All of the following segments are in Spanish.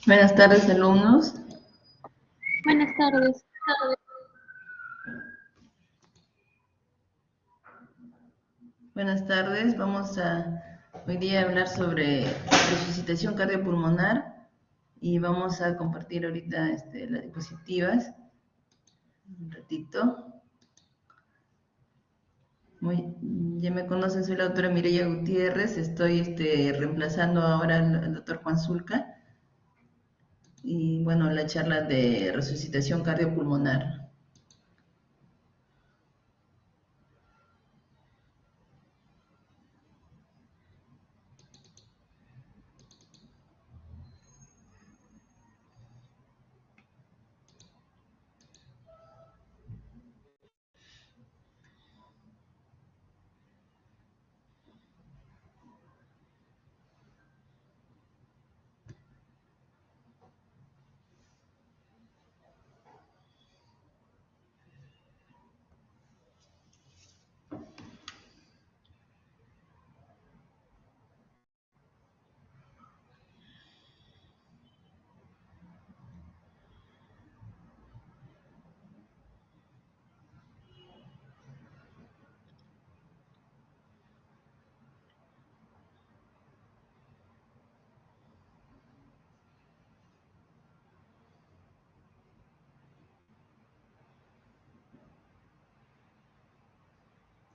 Buenas tardes, alumnos. Buenas tardes. Buenas tardes. Vamos a hoy día hablar sobre resucitación cardiopulmonar y vamos a compartir ahorita las diapositivas. Un ratito. Ya me conocen, soy la doctora Mireya Gutiérrez. Estoy reemplazando ahora al doctor Juan Zulca. Y bueno, la charla de resucitación cardiopulmonar.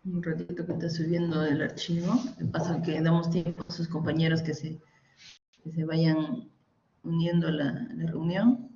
Un ratito que está subiendo el archivo. De paso que damos tiempo a sus compañeros que se vayan uniendo a la reunión.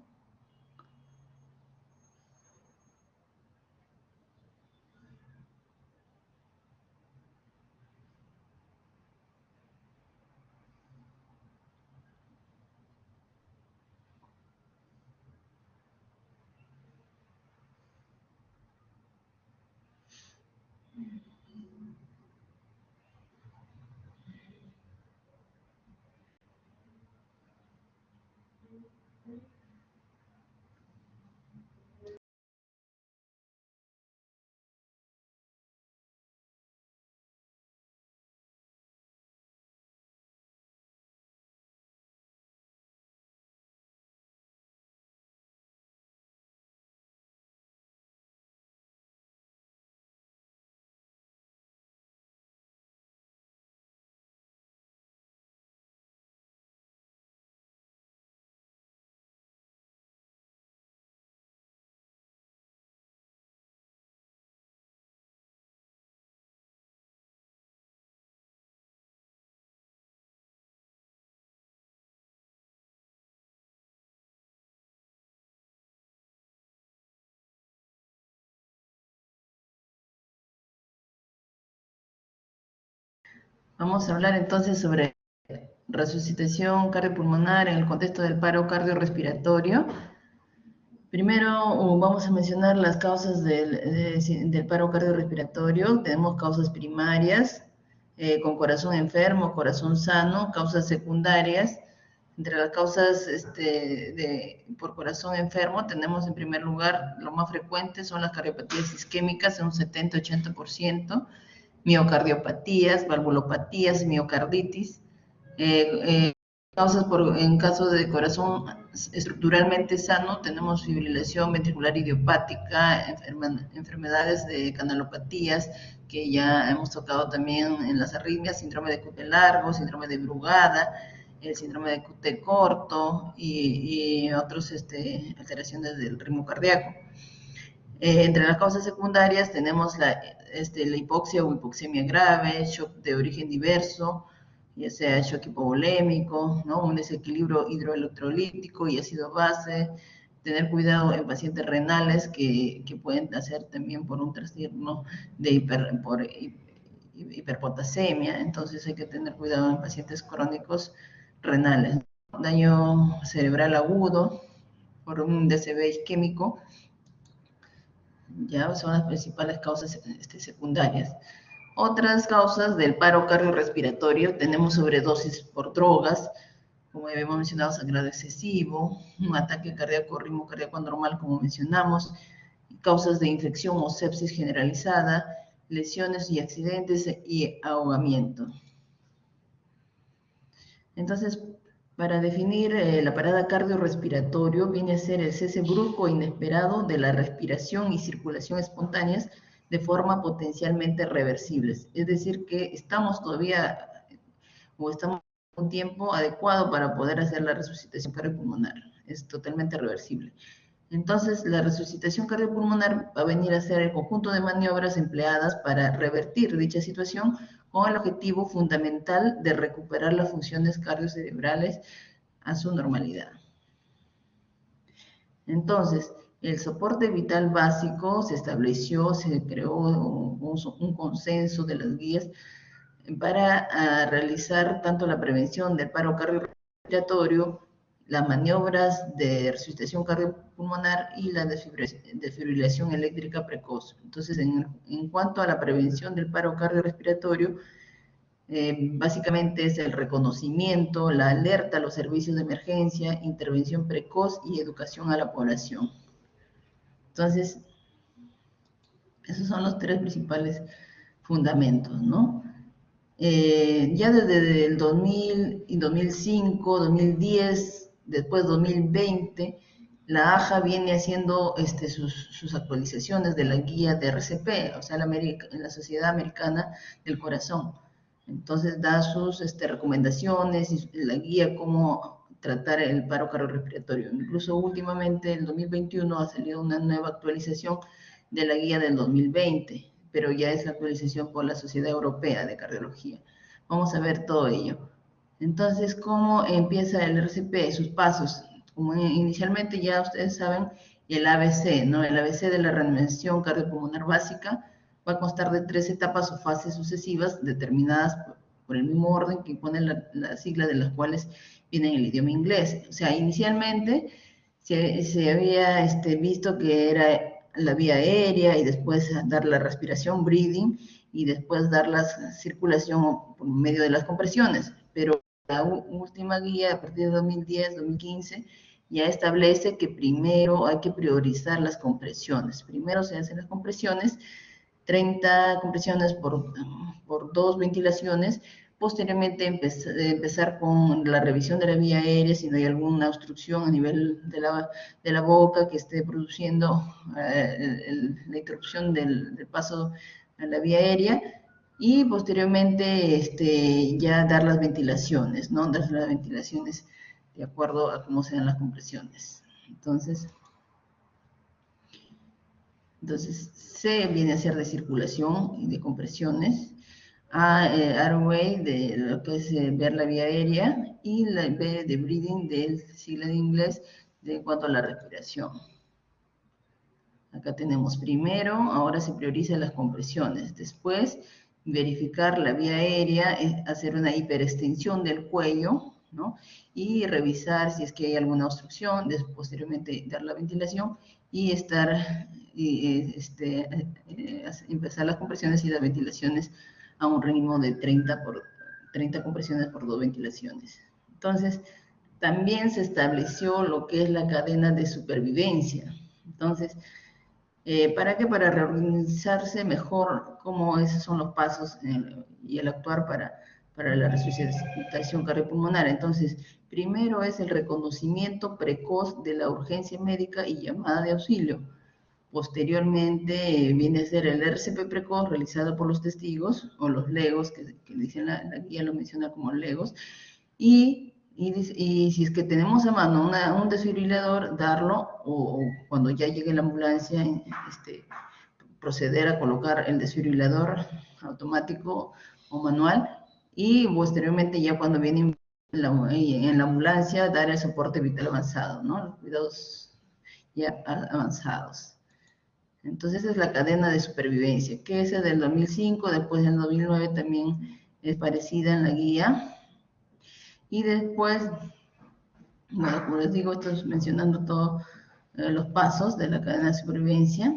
Vamos a hablar entonces sobre resucitación cardiopulmonar en el contexto del paro cardiorrespiratorio. Primero vamos a mencionar las causas del paro cardiorrespiratorio. Tenemos causas primarias, con corazón enfermo, corazón sano, causas secundarias. Entre las causas por corazón enfermo tenemos en primer lugar, lo más frecuente son las cardiopatías isquémicas en un 70-80%, miocardiopatías, valvulopatías, miocarditis. Causas en caso de corazón estructuralmente sano, tenemos fibrilación ventricular idiopática, enfermedades de canalopatías, que ya hemos tocado también en las arritmias, síndrome de QT largo, síndrome de Brugada, el síndrome de QT corto y otras alteraciones del ritmo cardíaco. Entre las causas secundarias tenemos la hipoxia o hipoxemia grave, shock de origen diverso, ya sea shock hipovolémico, ¿no? Un desequilibrio hidroelectrolítico y ácido base. Tener cuidado en pacientes renales que pueden hacer también por un trastorno de hiperpotasemia, entonces hay que tener cuidado en pacientes crónicos renales. Daño cerebral agudo por un DCB isquémico, ya son las principales causas secundarias. Otras causas del paro cardiorrespiratorio, tenemos sobredosis por drogas, como habíamos mencionado, sangrado excesivo, un ataque cardíaco, ritmo cardíaco anormal, como mencionamos, causas de infección o sepsis generalizada, lesiones y accidentes y ahogamiento. Entonces, Para definir la parada cardiorrespiratorio viene a ser el cese brusco e inesperado de la respiración y circulación espontáneas de forma potencialmente reversibles. Es decir, que estamos todavía o estamos en un tiempo adecuado para poder hacer la resucitación cardiopulmonar. Es totalmente reversible. Entonces, la resucitación cardiopulmonar va a venir a ser el conjunto de maniobras empleadas para revertir dicha situación con el objetivo fundamental de recuperar las funciones cardiocerebrales a su normalidad. Entonces, el soporte vital básico se estableció, se creó un consenso de las guías para realizar tanto la prevención del paro cardiorrespiratorio, las maniobras de resucitación cardiopulmonar y la desfibrilación eléctrica precoz. Entonces, en cuanto a la prevención del paro cardiorrespiratorio, básicamente es el reconocimiento, la alerta a los servicios de emergencia, intervención precoz y educación a la población. Entonces, esos son los tres principales fundamentos, ¿no? Ya desde el 2000 y 2005, 2010, después 2020, la AJA viene haciendo sus actualizaciones de la guía de RCP, o sea, la Sociedad Americana del Corazón. Entonces da sus recomendaciones y la guía cómo tratar el paro cardiorrespiratorio. Incluso últimamente, en 2021, ha salido una nueva actualización de la guía del 2020, pero ya es la actualización por la Sociedad Europea de Cardiología. Vamos a ver todo ello. Entonces, ¿cómo empieza el RCP? Sus pasos. Como inicialmente ya ustedes saben, el ABC, ¿no? El ABC de la reanimación cardiopulmonar básica va a constar de 3 etapas o fases sucesivas determinadas por el mismo orden que pone la sigla de las cuales viene en el idioma inglés. O sea, inicialmente se había visto que era la vía aérea y después dar la respiración, breathing, y después dar la circulación por medio de las compresiones. Pero la última guía, a partir de 2010, 2015, ya establece que primero hay que priorizar las compresiones. Primero se hacen las compresiones, 30 compresiones por 2 ventilaciones. Posteriormente empezar con la revisión de la vía aérea, si no hay alguna obstrucción a nivel de la boca que esté produciendo la interrupción del paso a la vía aérea, y posteriormente ya dar las ventilaciones, ¿no? Dar las ventilaciones de acuerdo a cómo sean las compresiones. Entonces, C viene a ser de circulación y de compresiones. A, airway, de lo que es ver la vía aérea, y la B de breathing, del sigla de inglés, en cuanto a la respiración. Acá tenemos primero, ahora se priorizan las compresiones. Después, verificar la vía aérea, hacer una hiperextensión del cuello, ¿no? Y revisar si es que hay alguna obstrucción, posteriormente dar la ventilación y empezar las compresiones y las ventilaciones a un ritmo de 30 compresiones por 2 ventilaciones. Entonces, también se estableció lo que es la cadena de supervivencia. Entonces, ¿para qué? Para reorganizarse mejor cómo esos son los pasos y el actuar para la resucitación cardiopulmonar. Entonces, primero es el reconocimiento precoz de la urgencia médica y llamada de auxilio. Posteriormente viene a ser el RCP precoz realizado por los testigos o los legos, que dicen la guía lo menciona como legos, y si es que tenemos a mano un desfibrilador, darlo, o cuando ya llegue la ambulancia, proceder a colocar el desfibrilador automático o manual, y posteriormente ya cuando viene en la ambulancia, dar el soporte vital avanzado, ¿no? Los cuidados ya avanzados. Entonces esa es la cadena de supervivencia, que esa del 2005, después del 2009 también es parecida en la guía. Y después, bueno, como les digo, estoy mencionando todos los pasos de la cadena de supervivencia.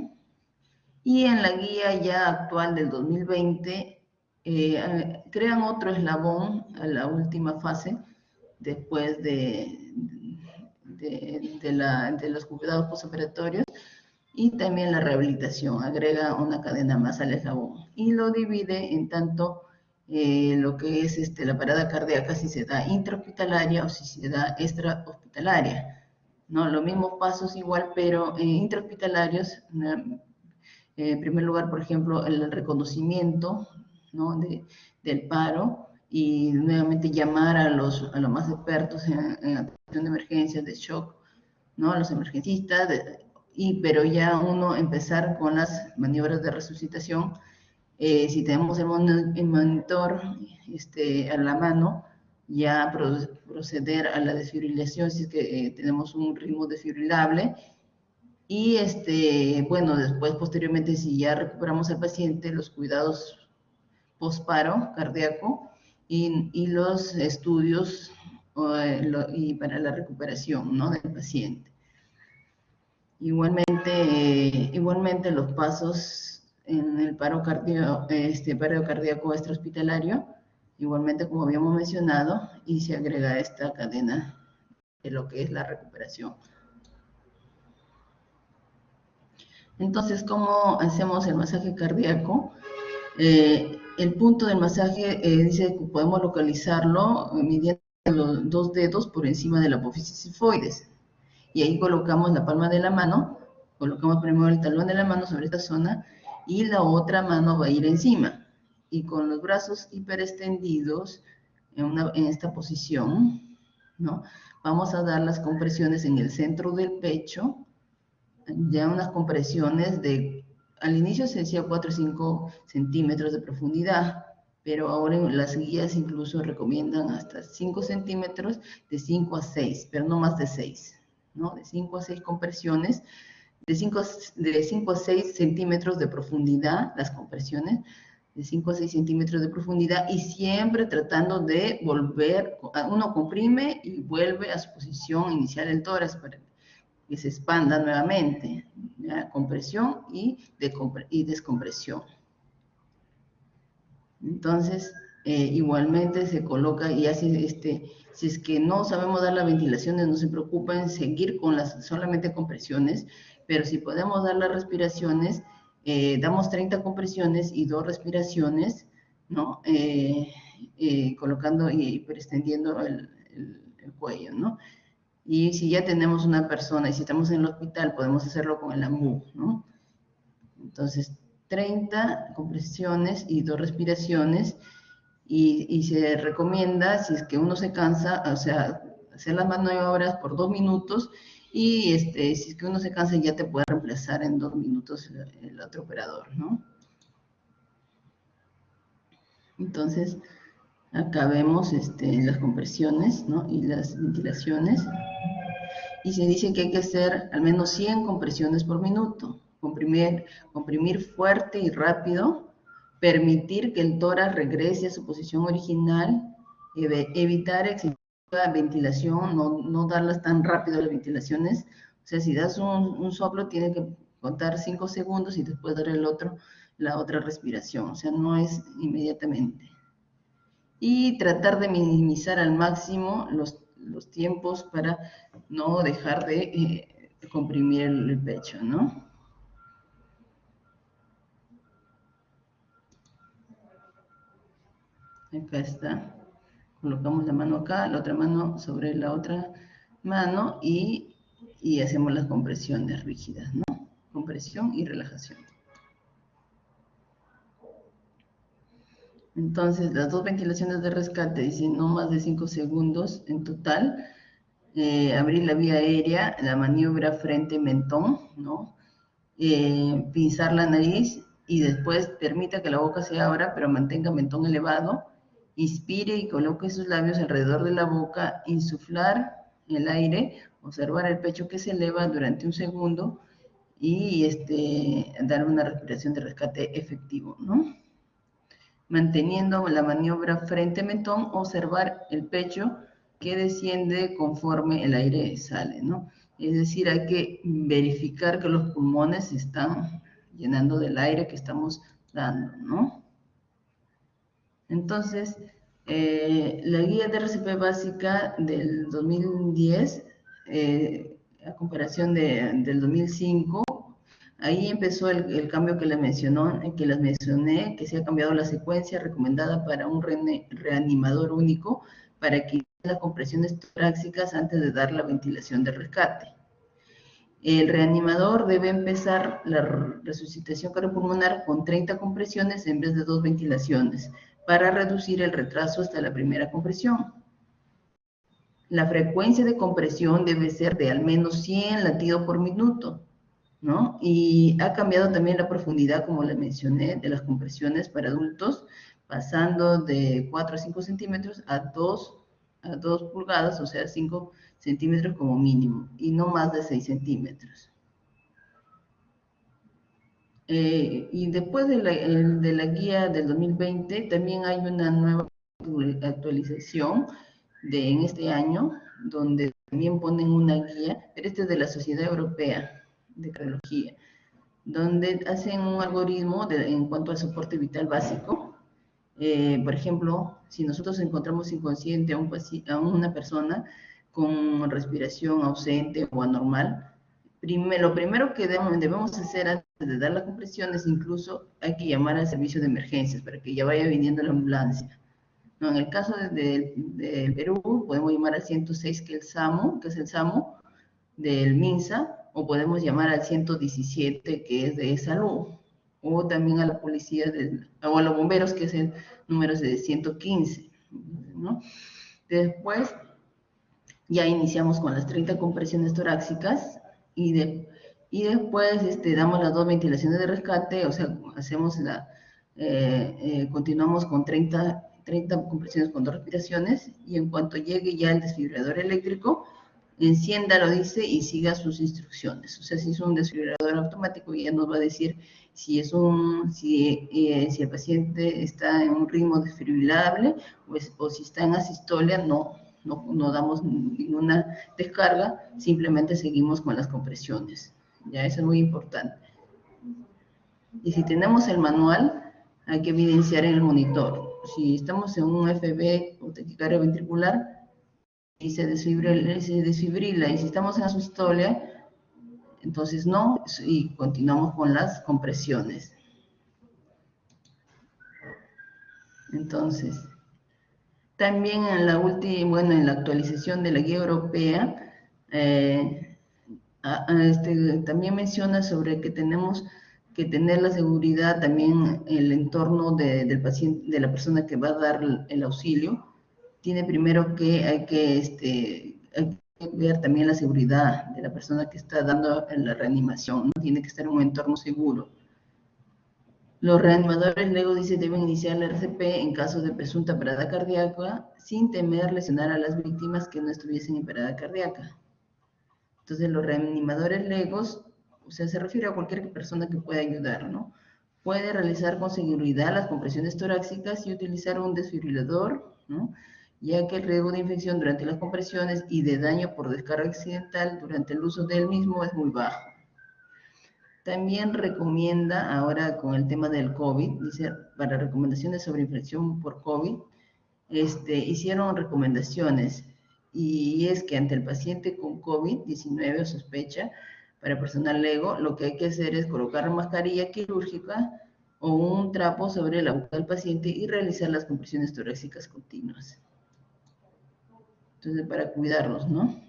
Y en la guía ya actual del 2020, crean otro eslabón a la última fase, después de los cuidados postoperatorios, y también la rehabilitación, agrega una cadena más al eslabón y lo divide en tanto lo que es la parada cardíaca, si se da intrahospitalaria o si se da extrahospitalaria, ¿no? Los mismos pasos igual, pero intrahospitalarios, en primer lugar, por ejemplo, el reconocimiento, ¿no? del paro y nuevamente llamar a los más expertos en atención de emergencias, de shock, ¿no? A los emergencistas, pero ya uno empezar con las maniobras de resucitación. Si tenemos el monitor a la mano, ya proceder a la desfibrilación si es que tenemos un ritmo desfibrilable. Y bueno, después, posteriormente, si ya recuperamos al paciente, los cuidados posparo cardíaco y los estudios y para la recuperación, ¿no? del paciente. Igualmente los pasos en el paro cardíaco extrahospitalario, igualmente como habíamos mencionado, y se agrega esta cadena de lo que es la recuperación. Entonces, ¿cómo hacemos el masaje cardíaco? El punto del masaje dice que podemos localizarlo midiendo los 2 dedos por encima de la apófisis sifoides. Y ahí colocamos la palma de la mano, colocamos primero el talón de la mano sobre esta zona y la otra mano va a ir encima. Y con los brazos hiperextendidos en esta posición, ¿no? Vamos a dar las compresiones en el centro del pecho, ya unas compresiones al inicio se decía 4 o 5 centímetros de profundidad, pero ahora las guías incluso recomiendan hasta 5 centímetros, de 5 a 6, pero no más de 6, ¿no? De 5 a 6 compresiones, de 5 a 6 centímetros de profundidad, las compresiones, de 5 a 6 centímetros de profundidad, y siempre tratando de volver, uno comprime y vuelve a su posición inicial el tórax para que se expanda nuevamente, ¿ya? Compresión y descompresión. Entonces, igualmente se coloca y así, si es que no sabemos dar las ventilaciones, no se preocupen, seguir con las solamente compresiones, pero si podemos dar las respiraciones, damos 30 compresiones y 2 respiraciones, ¿no? Colocando y hiperextendiendo el cuello, ¿no? Y si ya tenemos una persona y si estamos en el hospital, podemos hacerlo con el AMBU, ¿no? Entonces, 30 compresiones y 2 respiraciones. Y se recomienda, si es que uno se cansa, o sea, hacer las maniobras por 2 minutos y si es que uno se cansa ya te puede reemplazar en 2 minutos el otro operador, ¿no? Entonces, acá vemos las compresiones, ¿no? Y las ventilaciones. Y se dice que hay que hacer al menos 100 compresiones por minuto. Comprimir fuerte y rápido, permitir que el tórax regrese a su posición original, evitar excesiva ventilación, no darlas tan rápido las ventilaciones. O sea, si das un soplo, tiene que contar 5 segundos y después dar la otra respiración. O sea, no es inmediatamente. Y tratar de minimizar al máximo los tiempos para no dejar de comprimir el pecho, ¿no? Acá está. Colocamos la mano acá, la otra mano sobre la otra mano y hacemos las compresiones rígidas, ¿no? Compresión y relajación. Entonces, las 2 ventilaciones de rescate dicen no más de 5 segundos en total. Abrir la vía aérea, la maniobra frente-mentón, ¿no? Pinzar la nariz y después permita que la boca se abra, pero mantenga mentón elevado. Inspire y coloque sus labios alrededor de la boca, insuflar el aire, observar el pecho que se eleva durante 1 segundo y dar una respiración de rescate efectivo, ¿no? Manteniendo la maniobra frente-mentón, observar el pecho que desciende conforme el aire sale, ¿no? Es decir, hay que verificar que los pulmones se están llenando del aire que estamos dando, ¿no? Entonces, la guía de RCP básica del 2010, a comparación del 2005, Ahí empezó el cambio que les mencioné, que se ha cambiado la secuencia recomendada para un reanimador único para que inicie las compresiones torácicas antes de dar la ventilación de rescate. El reanimador debe empezar la resucitación cardiopulmonar con 30 compresiones en vez de 2 ventilaciones, para reducir el retraso hasta la primera compresión. La frecuencia de compresión debe ser de al menos 100 latidos por minuto, ¿no? Y ha cambiado también la profundidad, como les mencioné, de las compresiones para adultos, pasando de 4 a 5 centímetros a 2 pulgadas, o sea, 5 centímetros como mínimo, y no más de 6 centímetros. Y después de la guía del 2020, también hay una nueva actualización en este año, donde también ponen una guía, pero esta es de la Sociedad Europea de Cardiología, donde hacen un algoritmo en cuanto al soporte vital básico. Por ejemplo, si nosotros encontramos inconsciente a una persona con respiración ausente o anormal, lo primero que debemos hacer antes de dar las compresiones, incluso hay que llamar al servicio de emergencias para que ya vaya viniendo la ambulancia. No, en el caso de Perú, podemos llamar al 106, que es el SAMU del MINSA, o podemos llamar al 117, que es de salud, o también a la policía, o a los bomberos, que es el número de 115, ¿no? Después, ya iniciamos con las 30 compresiones torácicas, y después damos las 2 ventilaciones de rescate, o sea, continuamos con 30 compresiones con 2 respiraciones, y en cuanto llegue ya el desfibrilador eléctrico, enciéndalo, dice, y siga sus instrucciones. O sea, si es un desfibrilador automático, ya nos va a decir si el paciente está en un ritmo desfibrilable, o si está en asistolia. No damos ninguna descarga, simplemente seguimos con las compresiones. Ya, eso es muy importante. Y si tenemos el manual, hay que evidenciar en el monitor. Si estamos en un FB o taquicardia ventricular y se desfibrila, y si estamos en asistolia, entonces no, y continuamos con las compresiones. Entonces, también en la actualización de la guía europea, también menciona sobre que tenemos que tener la seguridad también el entorno del paciente, de la persona que va a dar el auxilio. Tiene primero que hay que ver también la seguridad de la persona que está dando la reanimación, ¿no? Tiene que estar en un entorno seguro. Los reanimadores, luego dice, deben iniciar la RCP en caso de presunta parada cardíaca sin temer lesionar a las víctimas que no estuviesen en parada cardíaca. Entonces, los reanimadores legos, o sea, se refiere a cualquier persona que pueda ayudar, ¿no? Puede realizar con seguridad las compresiones torácicas y utilizar un desfibrilador, ¿no? Ya que el riesgo de infección durante las compresiones y de daño por descarga accidental durante el uso del mismo es muy bajo. También recomienda, ahora con el tema del COVID, dice, para recomendaciones sobre infección por COVID, hicieron recomendaciones, y es que ante el paciente con COVID-19 o sospecha, para personal lego, lo que hay que hacer es colocar mascarilla quirúrgica o un trapo sobre la boca del paciente y realizar las compresiones torácicas continuas. Entonces, para cuidarlos, ¿no?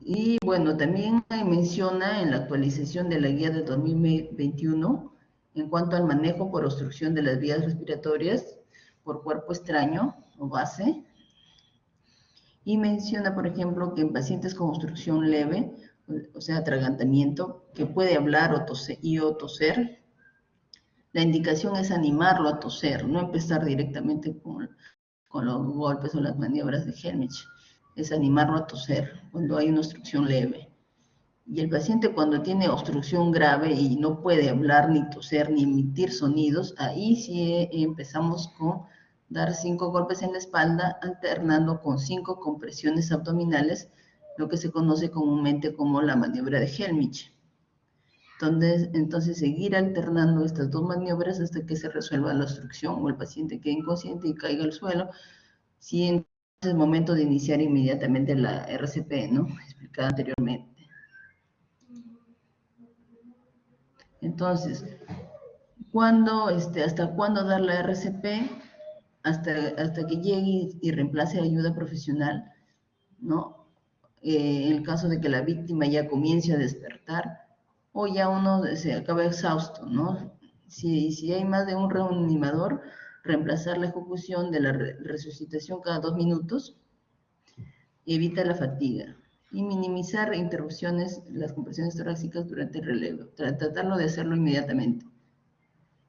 Y bueno, también menciona en la actualización de la guía de 2021 en cuanto al manejo por obstrucción de las vías respiratorias por cuerpo extraño o base. Y menciona, por ejemplo, que en pacientes con obstrucción leve, o sea, atragantamiento, que puede hablar o toser, la indicación es animarlo a toser, no empezar directamente con los golpes o las maniobras de Helmich. Es animarlo a toser cuando hay una obstrucción leve. Y el paciente, cuando tiene obstrucción grave y no puede hablar, ni toser, ni emitir sonidos, ahí sí empezamos con dar 5 golpes en la espalda, alternando con 5 compresiones abdominales, lo que se conoce comúnmente como la maniobra de Helmich. Entonces seguir alternando estas 2 maniobras hasta que se resuelva la obstrucción o el paciente quede inconsciente y caiga al suelo. Sí, entonces es momento de iniciar inmediatamente la RCP, ¿no? Explicada anteriormente. Entonces, ¿hasta cuándo dar la RCP? Hasta que llegue y reemplace ayuda profesional, ¿no? En el caso de que la víctima ya comience a despertar o ya uno se acaba exhausto, ¿no? Si hay más de un reanimador, reemplazar la ejecución de la resucitación cada 2 minutos evita la fatiga y minimizar interrupciones, las compresiones torácicas durante el relevo, tratarlo de hacerlo inmediatamente.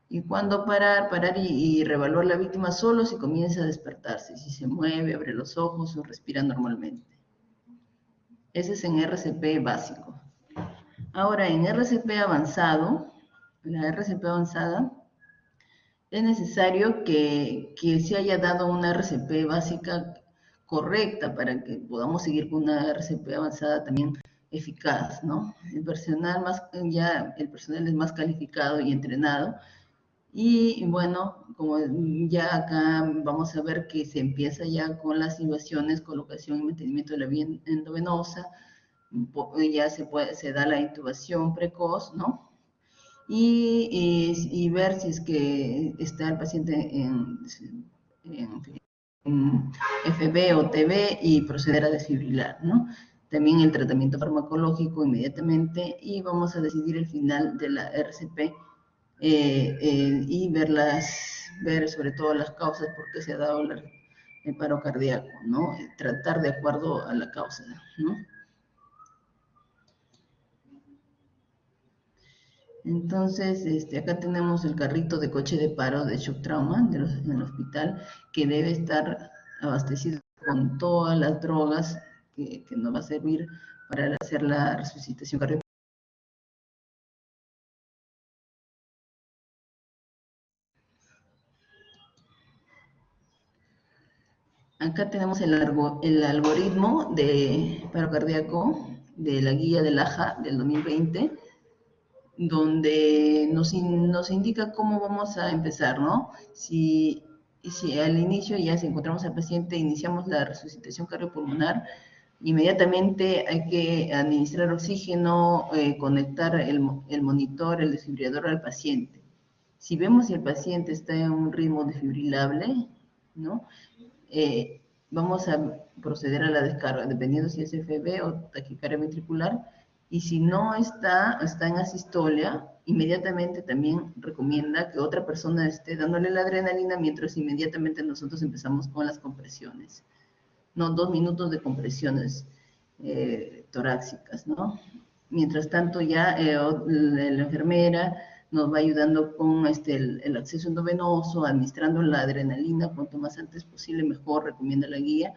Y cuando parar y reevaluar la víctima solo si comienza a despertarse, si se mueve, abre los ojos o respira normalmente. Ese es en RCP básico. Ahora, en RCP avanzado, la RCP avanzada, es necesario que se haya dado una RCP básica correcta para que podamos seguir con una RCP avanzada también eficaz, ¿no? El personal es más calificado y entrenado. Y bueno, como ya acá vamos a ver que se empieza ya con las invasiones, colocación y mantenimiento de la vía endovenosa, ya se da la intubación precoz, ¿no? Y ver si es que está el paciente en FB o TB y proceder a desfibrilar, ¿no? También el tratamiento farmacológico inmediatamente y vamos a decidir el final de la RCP y ver sobre todo las causas por qué se ha dado el paro cardíaco, ¿no? Tratar de acuerdo a la causa, ¿no? Entonces, acá tenemos el carrito de coche de paro de shock trauma en el hospital, que debe estar abastecido con todas las drogas que nos va a servir para hacer la resucitación cardiopulmonar. Acá tenemos el algoritmo de paro cardíaco de la guía del AJA del 2020, donde nos indica cómo vamos a empezar, ¿no? Si al inicio ya si encontramos al paciente, iniciamos la resucitación cardiopulmonar, inmediatamente hay que administrar oxígeno, conectar el monitor, el desfibrilador al paciente. Si vemos si el paciente está en un ritmo desfibrilable, ¿no? Vamos a proceder a la descarga, dependiendo si es FB o taquicardia ventricular, y si no está en asistolia, inmediatamente también recomienda que otra persona esté dándole la adrenalina mientras inmediatamente nosotros empezamos con las compresiones, ¿no? 2 minutos de compresiones torácicas, ¿no? Mientras tanto ya la enfermera nos va ayudando con el acceso endovenoso, administrando la adrenalina, cuanto más antes posible mejor, recomienda la guía,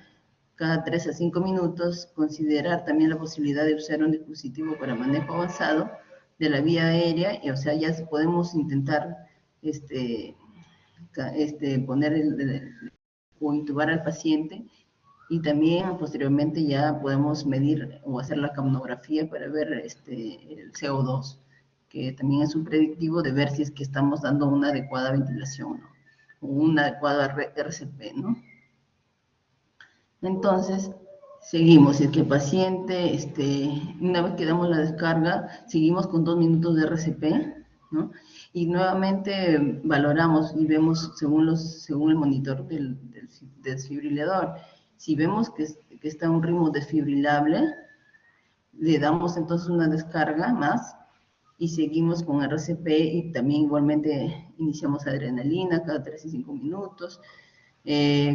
cada 3 a 5 minutos, considerar también la posibilidad de usar un dispositivo para manejo avanzado de la vía aérea, o sea, ya podemos intentar poner o intubar al paciente, y también posteriormente ya podemos medir o hacer la capnografía para ver el CO2, que también es un predictivo de ver si es que estamos dando una adecuada ventilación, ¿no? O una adecuada RCP, ¿no? Entonces, seguimos. Si es que el paciente, una vez que damos la descarga, seguimos con 2 minutos de RCP, ¿no? Y nuevamente valoramos y vemos según el monitor del desfibrilador. Si vemos que está a un ritmo desfibrilable, le damos entonces una descarga más y seguimos con RCP y también igualmente iniciamos adrenalina cada 3 y 5 minutos.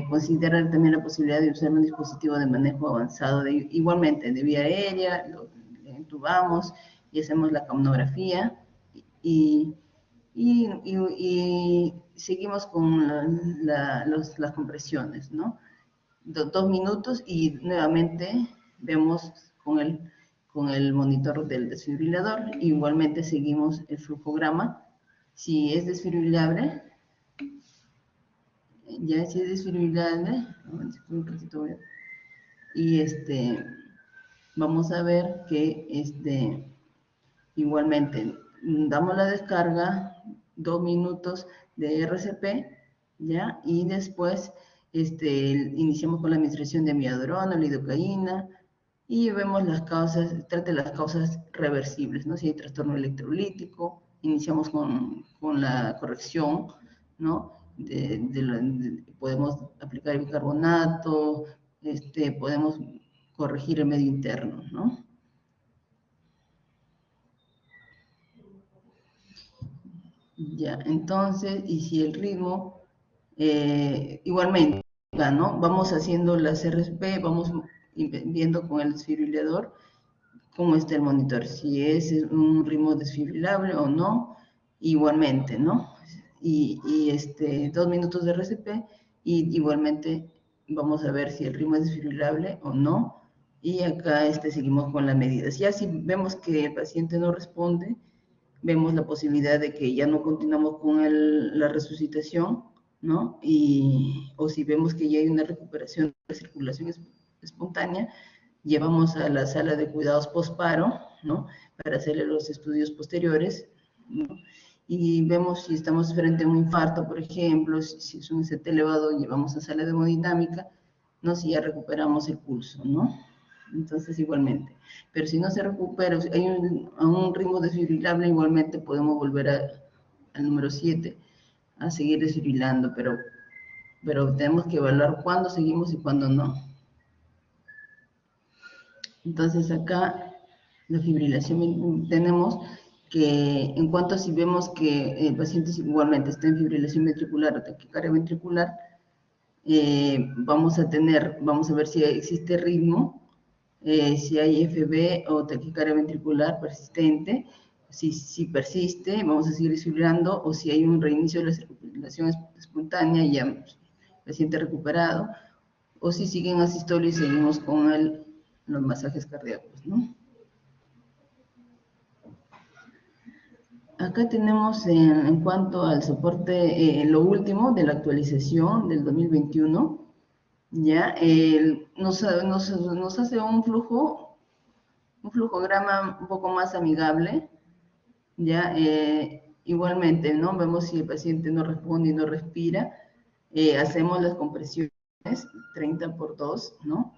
Considerar también la posibilidad de usar un dispositivo de manejo avanzado, igualmente de vía aérea, lo entubamos y hacemos la capnografía y seguimos con las compresiones, ¿no? 2 minutos y nuevamente vemos con el monitor del desfibrilador. Igualmente seguimos el flujograma. Si es desfibrilable, ya si es desfibrilable, y vamos a ver que igualmente damos la descarga, 2 minutos de RCP, ¿ya? Y después iniciamos con la administración de amiodarona, lidocaína, y vemos las causas, trata de las causas reversibles, ¿no? Si hay trastorno electrolítico, iniciamos con la corrección, ¿no? Podemos aplicar bicarbonato, podemos corregir el medio interno, ¿no? Ya, entonces, y si el ritmo, igualmente, ¿no? Vamos haciendo las RSP, vamos viendo con el desfibrilador cómo está el monitor, si es un ritmo desfibrilable o no, igualmente, ¿no? Y 2 minutos de RCP, y igualmente vamos a ver si el ritmo es desfibrilable o no, y acá seguimos con las medidas. Ya si vemos que el paciente no responde, vemos la posibilidad de que ya no continuamos con la resucitación, ¿no? O si vemos que ya hay una recuperación de la circulación espontánea, llevamos a la sala de cuidados posparo, ¿no? Para hacerle los estudios posteriores, ¿no? Y vemos si estamos frente a un infarto, por ejemplo, si es un ST elevado, llevamos a sala de hemodinámica, ¿no? Si ya recuperamos el pulso, ¿no? Entonces, igualmente. Pero si no se recupera, si hay a un ritmo desfibrilable, igualmente podemos volver al número 7, a seguir desfibrilando, pero tenemos que evaluar cuándo seguimos y cuándo no. Entonces, acá la fibrilación tenemos que, en cuanto si vemos que el paciente igualmente está en fibrilación ventricular o taquicardia ventricular, vamos a ver si existe ritmo, si hay FB o taquicardia ventricular persistente. Si persiste, vamos a seguir desfibrilando, o si hay un reinicio de la circulación espontánea, ya el paciente recuperado, o si siguen asistole y seguimos con los masajes cardíacos, ¿no? Acá tenemos en cuanto al soporte, lo último de la actualización del 2021, ya nos hace un flujograma un poco más amigable, ya igualmente, ¿no? Vemos si el paciente no responde y no respira, hacemos las compresiones 30×2, ¿no?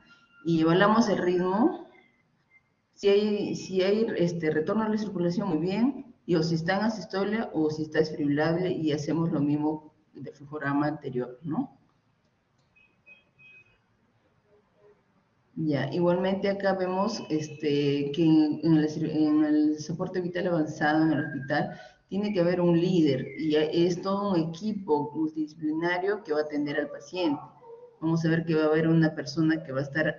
Y evaluamos el ritmo. Si hay retorno a la circulación, muy bien, o si está en asistolia o si está desfibrilable, y hacemos lo mismo del flujograma anterior, ¿no? Ya, igualmente acá vemos que en el soporte vital avanzado en el hospital tiene que haber un líder, y es todo un equipo multidisciplinario que va a atender al paciente. Vamos a ver que va a haber una persona que va a estar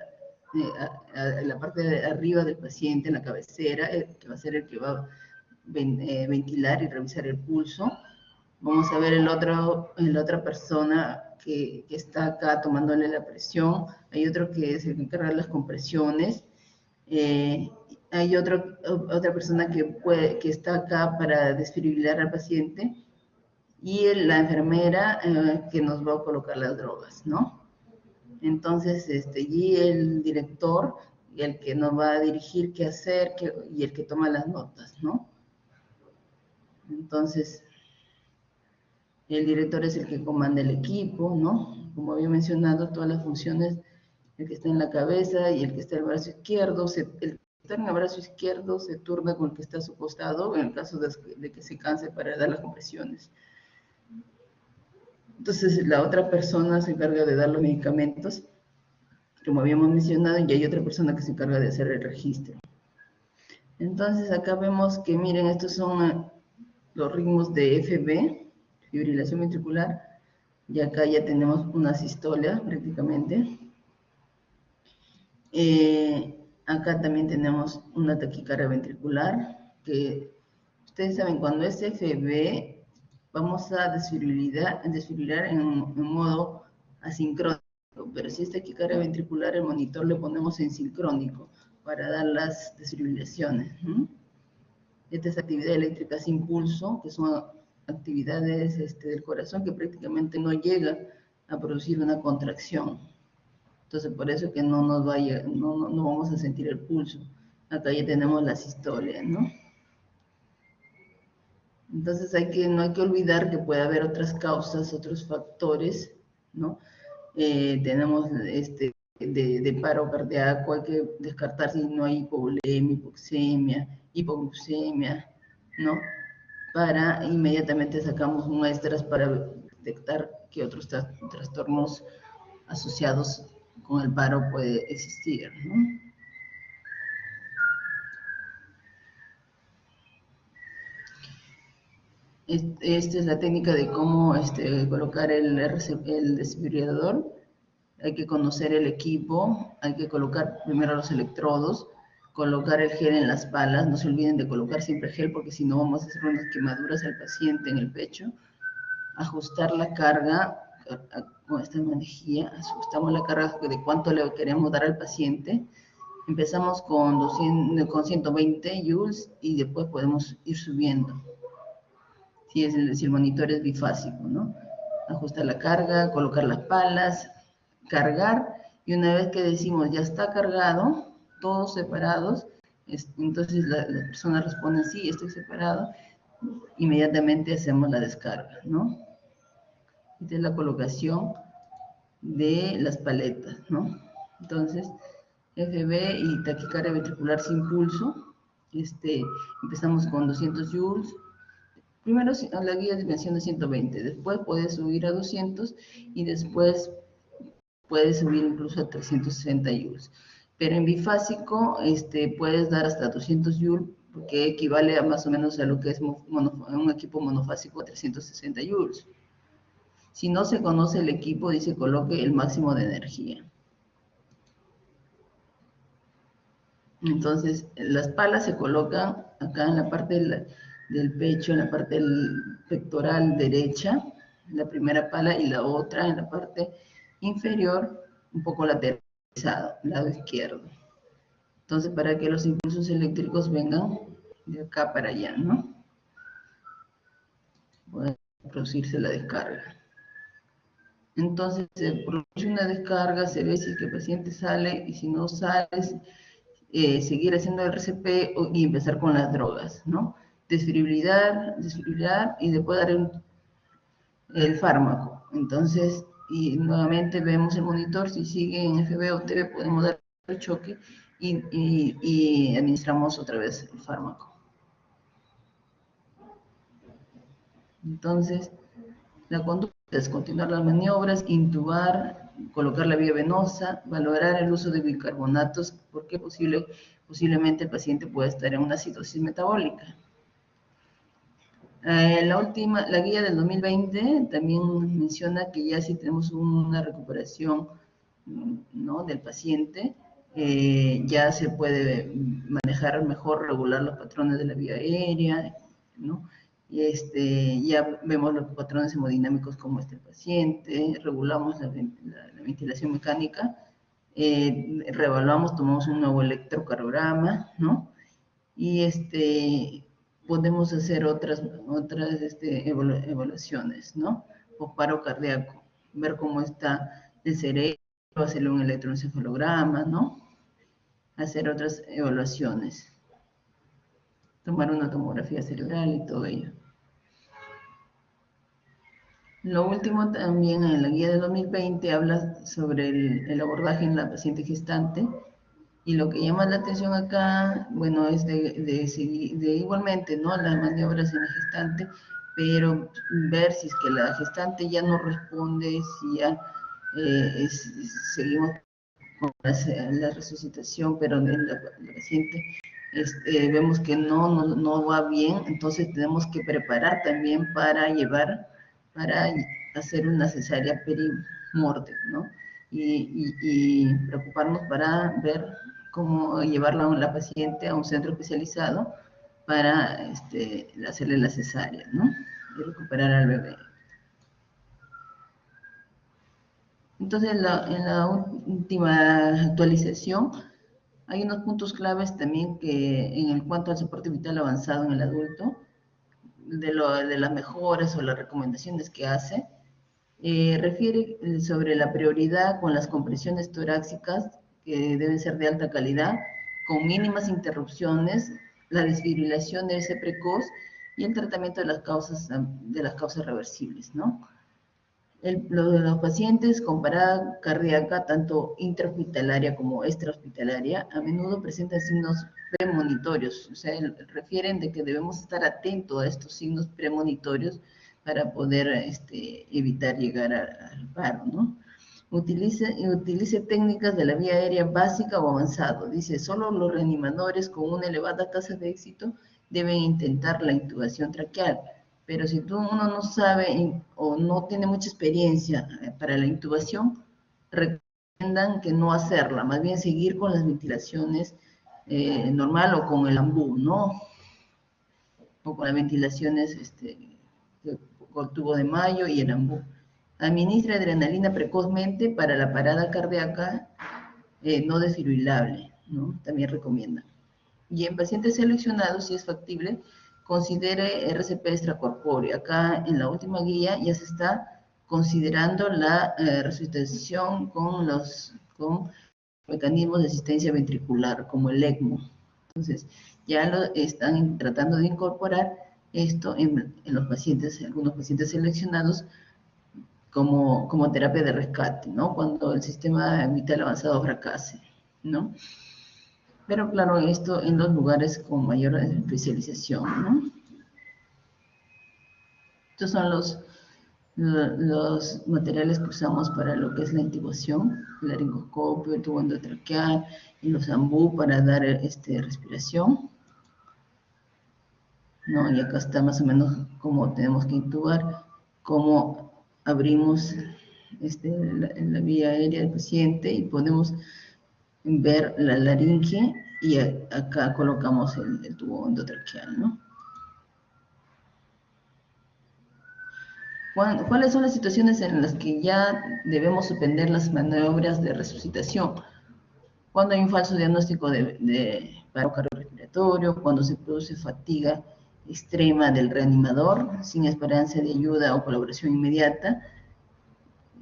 en la parte de arriba del paciente, en la cabecera, que va a ser el que va a ventilar y revisar el pulso. Vamos a ver la otra persona que está acá tomándole la presión. Hay otro que se encarga de las compresiones. Hay otra persona que está acá para desfibrilar al paciente. Y la enfermera que nos va a colocar las drogas, ¿no? Entonces, y el director, el que nos va a dirigir qué hacer, y el que toma las notas, ¿no? Entonces, el director es el que comanda el equipo, ¿no? Como había mencionado, todas las funciones, el que está en la cabeza y el que está en el brazo izquierdo, el que está en el brazo izquierdo se turna con el que está a su costado, en el caso de que se canse para dar las compresiones. Entonces, la otra persona se encarga de dar los medicamentos, como habíamos mencionado, y hay otra persona que se encarga de hacer el registro. Entonces, acá vemos que, miren, estos son los ritmos de FB, fibrilación ventricular, y acá ya tenemos una sistolia prácticamente. Acá también tenemos una taquicardia ventricular, que ustedes saben, cuando es FB, vamos a desfibrilar en modo asincrónico, pero si es taquicardia ventricular, el monitor le ponemos en sincrónico para dar las desfibrilaciones. Esta es actividad eléctrica sin pulso, que son actividades del corazón que prácticamente no llega a producir una contracción. Entonces, por eso que no vamos a sentir el pulso. Acá ya tenemos la sistolia, ¿no? Entonces, no hay que olvidar que puede haber otras causas, otros factores, ¿no? Tenemos de paro cardíaco, hay que descartar si no hay hipovolemia, hipoxemia, hipoglucemia, ¿no? para inmediatamente sacamos muestras para detectar qué otros trastornos asociados con el paro puede existir, ¿no? Esta es la técnica de cómo colocar el desfibrilador. Hay que conocer el equipo, hay que colocar primero los electrodos, colocar el gel en las palas, no se olviden de colocar siempre gel porque si no vamos a hacer unas quemaduras al paciente en el pecho. Ajustar la carga con esta manejilla, ajustamos la carga de cuánto le queremos dar al paciente. Empezamos con 120 joules y después podemos ir subiendo. Si el monitor es bifásico, ¿no? Ajustar la carga, colocar las palas, cargar, y una vez que decimos ya está cargado, todos separados, entonces la persona responde sí, estoy separado, inmediatamente hacemos la descarga, ¿no? Esta es la colocación de las paletas, ¿no? Entonces, FB y taquicardia ventricular sin pulso, empezamos con 200 joules. Primero la guía menciona 120, después puedes subir a 200 y después puedes subir incluso a 360 joules. Pero en bifásico puedes dar hasta 200 joules, porque equivale a más o menos a lo que es un equipo monofásico a 360 joules. Si no se conoce el equipo, dice coloque el máximo de energía. Entonces, las palas se colocan acá en la parte del pecho, en la parte del pectoral derecha, la primera pala, y la otra en la parte inferior, un poco lateralizado, lado izquierdo. Entonces, para que los impulsos eléctricos vengan de acá para allá, ¿no? Puede producirse la descarga. Entonces, se produce una descarga, se ve si es que el paciente sale, y si no sale, seguir haciendo el RCP y empezar con las drogas, ¿no? Desfibrilar, y después dar el fármaco. Entonces, y nuevamente vemos el monitor, si sigue en FB o TB, podemos dar el choque y administramos otra vez el fármaco. Entonces, la conducta es continuar las maniobras, intubar, colocar la vía venosa, valorar el uso de bicarbonatos, porque posiblemente el paciente pueda estar en una acidosis metabólica. La guía del 2020 también menciona que ya si tenemos una recuperación, ¿no?, del paciente, ya se puede manejar mejor, regular los patrones de la vía aérea, ¿no? Y ya vemos los patrones hemodinámicos como está el paciente, regulamos la ventilación mecánica, reevaluamos, tomamos un nuevo electrocardiograma, ¿no? Y podemos hacer otras evaluaciones, ¿no? O paro cardíaco, ver cómo está el cerebro, hacerle un electroencefalograma, ¿no? Hacer otras evaluaciones, tomar una tomografía cerebral y todo ello. Lo último también en la guía de 2020 habla sobre el abordaje en la paciente gestante, y lo que llama la atención acá, bueno, es de igualmente, ¿no?, las maniobras en la gestante, pero ver si es que la gestante ya no responde, si ya seguimos con la resucitación, pero en la paciente vemos que no va bien, entonces tenemos que preparar también para hacer una cesárea perimortem, ¿no? Y preocuparnos para ver cómo llevarla a la paciente a un centro especializado para hacerle la cesárea, ¿no? Y recuperar al bebé. Entonces, en la última actualización, hay unos puntos claves también en el cuanto al soporte vital avanzado en el adulto, de las mejoras o las recomendaciones que hace. Refiere sobre la prioridad con las compresiones torácicas, que deben ser de alta calidad, con mínimas interrupciones, la desfibrilación debe ser precoz y el tratamiento de las causas reversibles, ¿no? Los pacientes con parada cardíaca, tanto intrahospitalaria como extrahospitalaria, a menudo presentan signos premonitorios, o sea, refieren de que debemos estar atentos a estos signos premonitorios para poder evitar llegar al paro, ¿no? Utilice técnicas de la vía aérea básica o avanzado. Dice, solo los reanimadores con una elevada tasa de éxito deben intentar la intubación traqueal. Pero si uno no sabe o no tiene mucha experiencia para la intubación, recomiendan que no hacerla, más bien seguir con las ventilaciones normal o con el ambú, ¿no? O con las ventilaciones con tubo de mayo y el ambú. Administra adrenalina precozmente para la parada cardíaca no desfibrilable, ¿no? También recomiendan. Y en pacientes seleccionados, si es factible, considere RCP extracorpóreo. Acá en la última guía ya se está considerando la resucitación con mecanismos de asistencia ventricular, como el ECMO. Entonces, ya lo están tratando de incorporar esto en los pacientes, algunos pacientes seleccionados, como terapia de rescate, ¿no? Cuando el sistema vital avanzado fracase, ¿no? Pero claro, esto en los lugares con mayor especialización, ¿no? Estos son los materiales que usamos para lo que es la intubación, el laringoscopio, el tubo endotraqueal y los ambú para dar respiración, ¿no? Y acá está más o menos cómo tenemos que intubar, cómo abrimos la vía aérea del paciente y podemos ver la laringe y acá colocamos el tubo endotraqueal, ¿no? ¿Cuáles son las situaciones en las que ya debemos suspender las maniobras de resucitación? Cuando hay un falso diagnóstico de paro cardiorrespiratorio, cuando se produce fatiga extrema del reanimador, sin esperanza de ayuda o colaboración inmediata,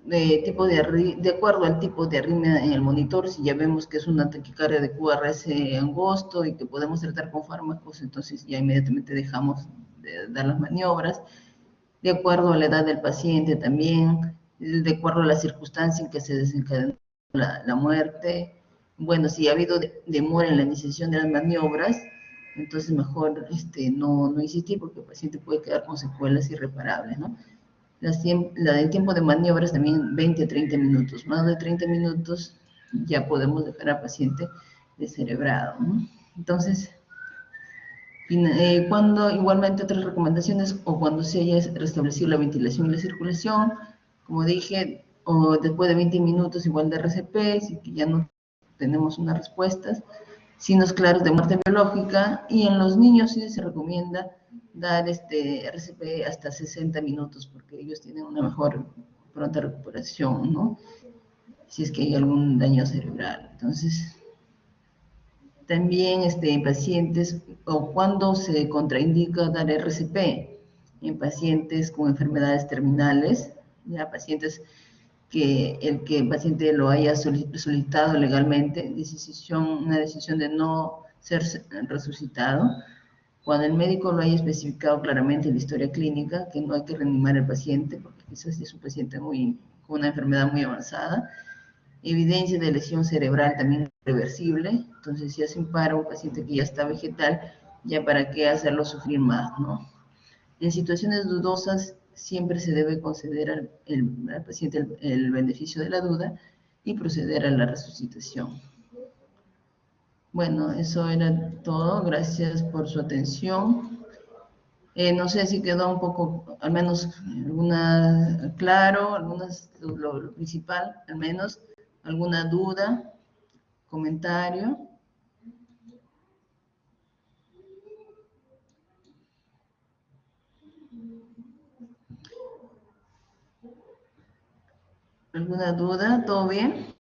de acuerdo al tipo de arritmia en el monitor, si ya vemos que es una taquicardia de QRS angosto y que podemos tratar con fármacos, entonces ya inmediatamente dejamos de dar las maniobras. De acuerdo a la edad del paciente también, de acuerdo a la circunstancia en que se desencadenó la muerte. Bueno, si ha habido demora en la iniciación de las maniobras, entonces mejor no insistir porque el paciente puede quedar con secuelas irreparables, ¿no? El tiempo de maniobras también 20 a 30 minutos, más de 30 minutos ya podemos dejar al paciente descerebrado, ¿no? Entonces, cuando igualmente otras recomendaciones o cuando se haya restablecido la ventilación y la circulación, como dije, o después de 20 minutos igual de RCP, si ya no tenemos unas respuestas, signos claros de muerte biológica, y en los niños sí se recomienda dar RCP hasta 60 minutos porque ellos tienen una mejor pronta recuperación, ¿no? Si es que hay algún daño cerebral. Entonces, también en pacientes, o cuando se contraindica dar RCP, en pacientes con enfermedades terminales, ya pacientes que el paciente lo haya solicitado legalmente, una decisión de no ser resucitado, cuando el médico lo haya especificado claramente en la historia clínica, que no hay que reanimar al paciente, porque quizás es un paciente con una enfermedad muy avanzada, evidencia de lesión cerebral también reversible, entonces si hace un paro un paciente que ya está vegetal, ya para qué hacerlo sufrir más, ¿no? En situaciones dudosas siempre se debe conceder al paciente el beneficio de la duda y proceder a la resucitación. Bueno, eso era todo, gracias por su atención. No sé si quedó un poco, al menos claro, lo principal, al menos, alguna duda, comentario. ¿Alguna duda? ¿Todo bien?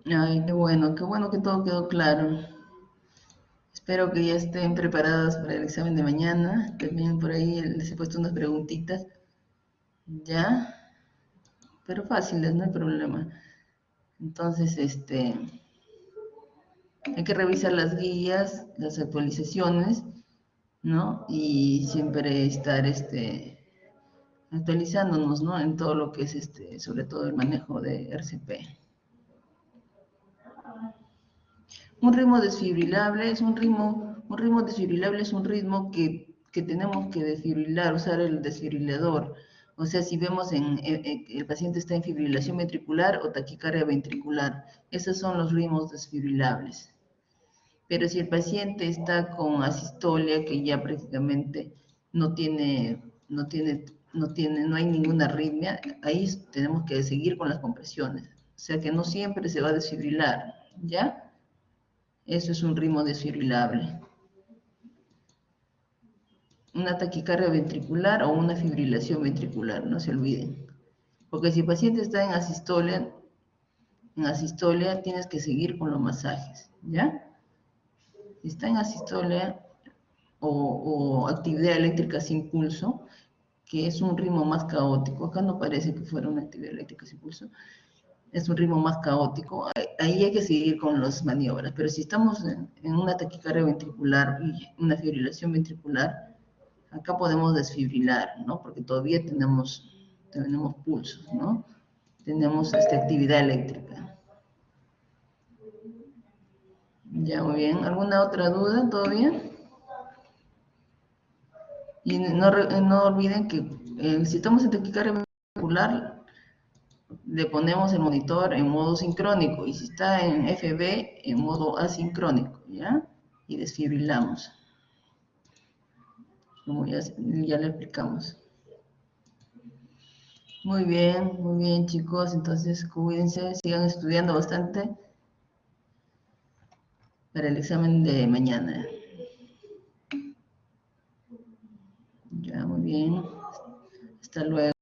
Ay, qué bueno que todo quedó claro. Espero que ya estén preparadas para el examen de mañana. También por ahí les he puesto unas preguntitas. ¿Ya? Pero fáciles, no hay problema. Entonces, hay que revisar las guías, las actualizaciones, ¿no? Y siempre estar actualizándonos, ¿no? En todo lo que es sobre todo el manejo de RCP. Un ritmo desfibrilable es un ritmo desfibrilable es un ritmo que tenemos que desfibrilar, usar el desfibrilador. O sea, si vemos el paciente está en fibrilación ventricular o taquicardia ventricular, esos son los ritmos desfibrilables. Pero si el paciente está con asistolia, que ya prácticamente no tiene, no hay ninguna arritmia, ahí tenemos que seguir con las compresiones. O sea que no siempre se va a desfibrilar, ¿ya? Eso es un ritmo desfibrilable. Una taquicardia ventricular o una fibrilación ventricular, no se olviden. Porque si el paciente está en asistolia tienes que seguir con los masajes, ¿ya? Si está en asistolia o actividad eléctrica sin pulso, que es un ritmo más caótico, acá no parece que fuera una actividad eléctrica sin pulso, es un ritmo más caótico, ahí hay que seguir con las maniobras, pero si estamos en una taquicardia ventricular y una fibrilación ventricular, acá podemos desfibrilar, ¿no? Porque todavía tenemos pulsos, ¿no? Tenemos esta actividad eléctrica. Ya, muy bien. ¿Alguna otra duda? ¿Todo bien? Y no olviden que si estamos en taquicardia ventricular, le ponemos el monitor en modo sincrónico y si está en FB, en modo asincrónico, ¿ya? Y desfibrilamos, como ya le explicamos. Muy bien chicos, entonces cuídense, sigan estudiando bastante para el examen de mañana. Ya, muy bien, hasta luego.